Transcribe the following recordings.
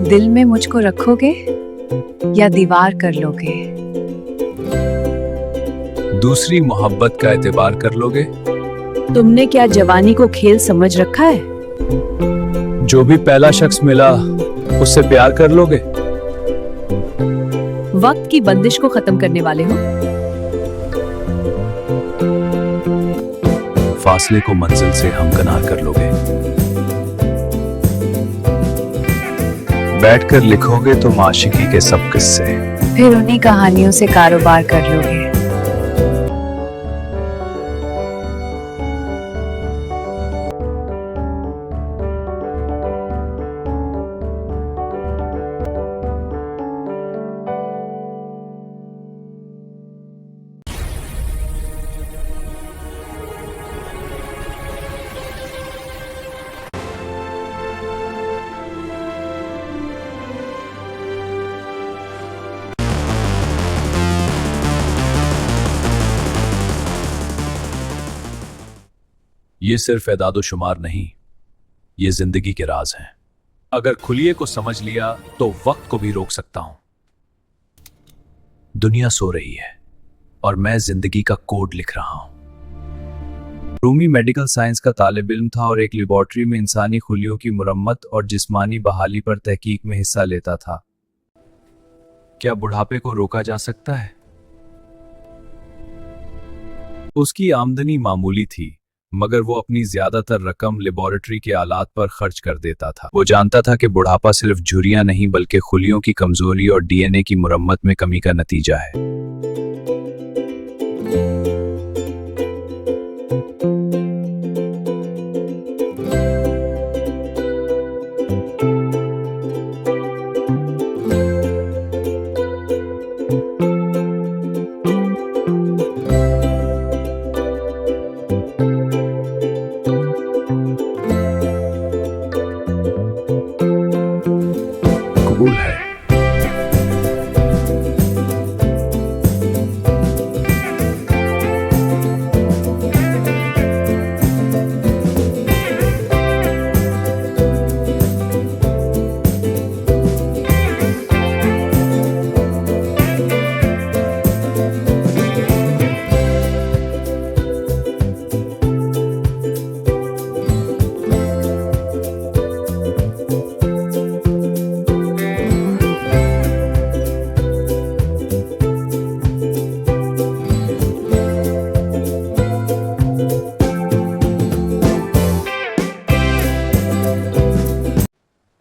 दिल में मुझको रखोगे या दीवार कर लोगे? दूसरी मोहब्बत का एतबार कर लोगे? तुमने क्या जवानी को खेल समझ रखा है? जो भी पहला शख्स मिला उससे प्यार कर लोगे? वक्त की बंदिश को खत्म करने वाले हो? फासले को मंजिल से हमकनार कर लोगे? बैठकर लिखोगे तो आशिकी के सब किस्से, फिर उन्हीं कहानियों से कारोबार कर लोगे? ये सिर्फ एदादो शुमार नहीं, ये जिंदगी के राज हैं। अगर खुलिये को समझ लिया तो वक्त को भी रोक सकता हूं। दुनिया सो रही है और मैं जिंदगी का कोड लिख रहा हूं। रूमी मेडिकल साइंस का तालिब इल्म था और एक लेबोरेटरी में इंसानी खुलियों की मुरम्मत और जिस्मानी बहाली पर तहकीक में हिस्सा लेता था। क्या बुढ़ापे को रोका जा सकता है? उसकी आमदनी मामूली थी, मगर वो अपनी ज्यादातर रकम लेबोरेटरी के आलात पर खर्च कर देता था। वो जानता था कि बुढ़ापा सिर्फ झुर्रियां नहीं बल्कि खुलियों की कमजोरी और डीएनए की मुरम्मत में कमी का नतीजा है। कबूल है।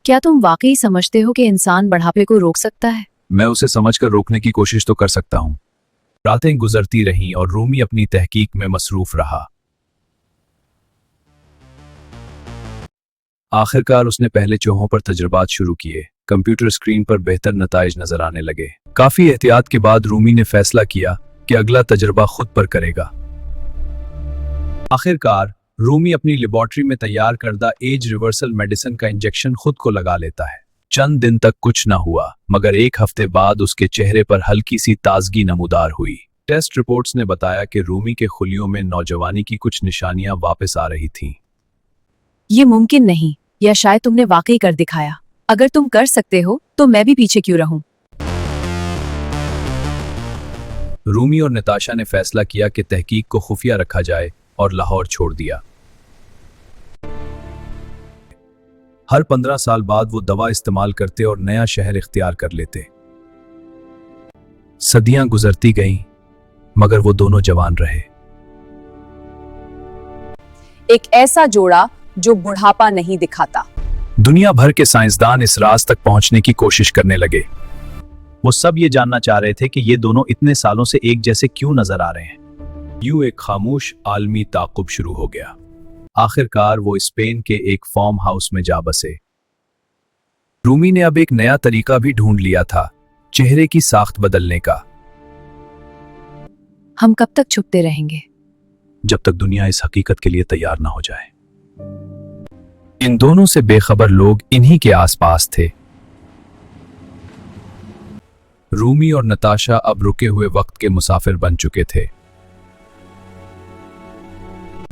क्या तुम वाकई समझते हो कि इंसान बुढ़ापे को रोक सकता है? मैं उसे समझकर रोकने की कोशिश तो कर सकता हूं। रातें गुजरती रहीं और रूमी अपनी तहकीक में मसरूफ रहा। आखिरकार उसने पहले चूहों पर तजुर्बात शुरू किए। कंप्यूटर स्क्रीन पर बेहतर नताइज नजर आने लगे। काफी एहतियात के बाद रूमी ने फैसला किया कि अगला तजुर्बा खुद पर करेगा। आखिरकार रूमी अपनी लेबोरेटरी में तैयार करदा एज रिवर्सल मेडिसिन का इंजेक्शन खुद को लगा लेता है। चंद दिन तक कुछ न हुआ, मगर एक हफ्ते बाद उसके चेहरे पर हल्की सी ताजगी नमूदार हुई। टेस्ट रिपोर्ट्स ने बताया कि रूमी के खुलियों में नौजवानी की कुछ निशानियां वापस आ रही थीं। ये मुमकिन नहीं, या शायद तुमने वाकई कर दिखाया। अगर तुम कर सकते हो तो मैं भी पीछे क्यों रहूं? रूमी और नताशा ने फैसला किया कि तहकीक को खुफिया रखा जाए और लाहौर छोड़ दिया। हर 15 साल बाद वो दवा इस्तेमाल करते और नया शहर इख्तियार कर लेते। सदियां गुजरती गईं, मगर वो दोनों जवान रहे। एक ऐसा जोड़ा जो बुढ़ापा नहीं दिखाता। दुनिया भर के साइंसदान इस राज तक पहुंचने की कोशिश करने लगे। वो सब ये जानना चाह रहे थे कि ये दोनों इतने सालों से एक जैसे क्यों नजर आ रहे हैं। यूं एक खामोश आलमी ताक़ुब शुरू हो गया। आखिरकार वो स्पेन के एक फार्म हाउस में जा बसे। रूमी ने अब एक नया तरीका भी ढूंढ लिया था, चेहरे की साख्त बदलने का। हम कब तक छुपते रहेंगे? जब तक दुनिया इस हकीकत के लिए तैयार ना हो जाए। इन दोनों से बेखबर लोग इन्हीं के आसपास थे। रूमी और नताशा अब रुके हुए वक्त के मुसाफिर बन चुके थे।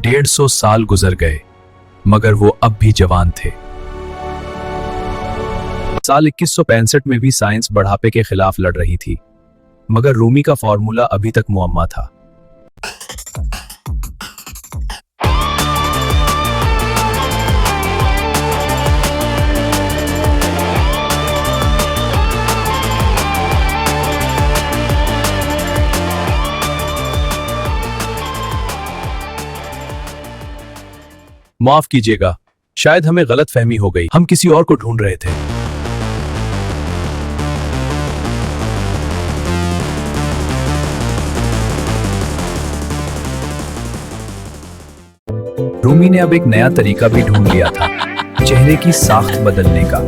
150 साल गुजर गए, मगर वो अब भी जवान थे। साल 2165 में भी साइंस बढ़ापे के खिलाफ लड़ रही थी, मगर रूमी का फॉर्मूला अभी तक मुअम्मा था। माफ कीजिएगा, शायद हमें गलतफहमी हो गई। हम किसी और को ढूंढ रहे थे। रूमी ने अब एक नया तरीका भी ढूंढ लिया था, चेहरे की साख्त बदलने का।